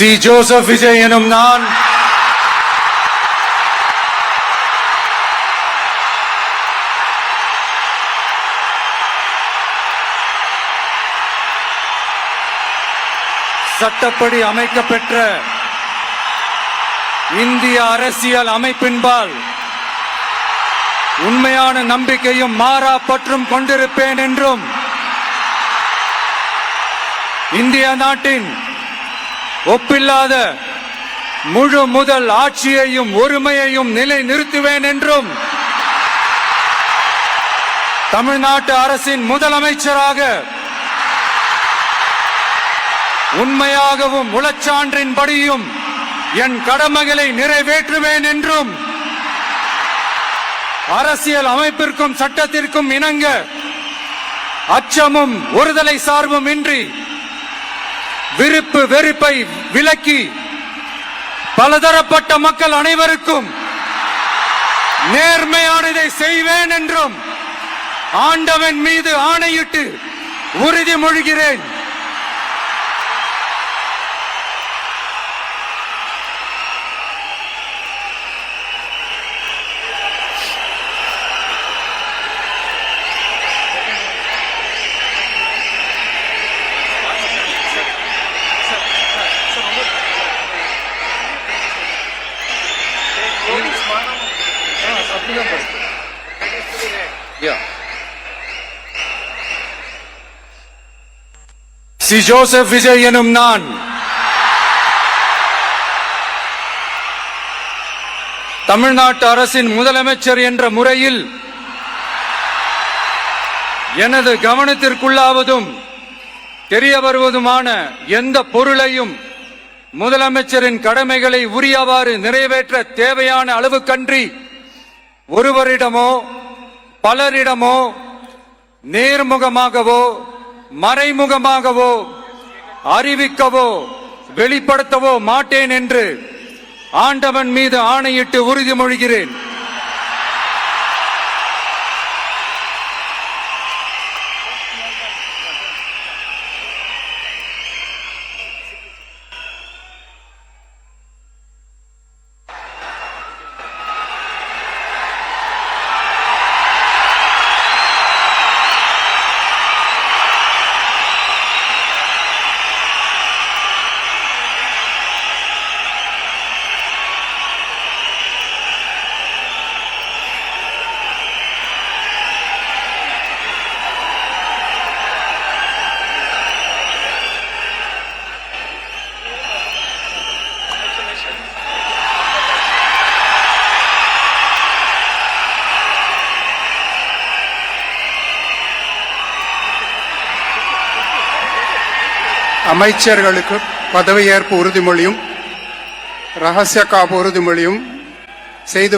C. Joseph Vijay எனும் நான் சட்டப்படி அமைக்கப்பெற்ற இந்திய அரசியல் அமைப்பின்பால் உண்மையான நம்பிக்கையும் மாறா பற்றும் கொண்டிருப்பேன் என்றும் இந்திய நாட்டின் ஒப்பில்லாத முழு முதல் ஆட்சியையும் ஒருமையையும் நிலை நிறுத்துவேன் என்றும் தமிழ்நாட்டு அரசின் முதலமைச்சராக உண்மையாகவும் உளச்சான்றின்படியும் என் கடமைகளை நிறைவேற்றுவேன் என்றும் அரசியல் அமைப்பிற்கும் சட்டத்திற்கும் இணங்க அச்சமும் ஒருதலை சார்பும் இன்றி விருப்பு வெறுப்பை விலக்கி பலதரப்பட்ட மக்கள் அனைவருக்கும் நேர்மையானதை செய்வேன் என்றும் ஆண்டவன் மீது ஆணையிட்டு உறுதிமொழிகிறேன். சி. ஜோசப் விஜய் எனும் நான் தமிழ்நாட்டு அரசின் முதலமைச்சர் என்ற முறையில் எனது கவனத்திற்குள்ளாவதும் தெரிய வருவதுமான எந்த பொருளையும் முதலமைச்சரின் கடமைகளை உரியவாறு நிறைவேற்ற தேவையான அளவுக்கன்றி ஒருவரிடமோ பலரிடமோ நேர்முகமாகவோ மறைமுகமாகவோ அறிவிக்கவோ வெளிப்படுத்தவோ மாட்டேன் என்று ஆண்டவன் மீது ஆணையிட்டு உறுதிமொழிகிறேன். அமைச்சர்களுக்கு பதவியேற்பு உறுதிமொழியும் ரகசிய காப்பு உறுதிமொழியும் செய்து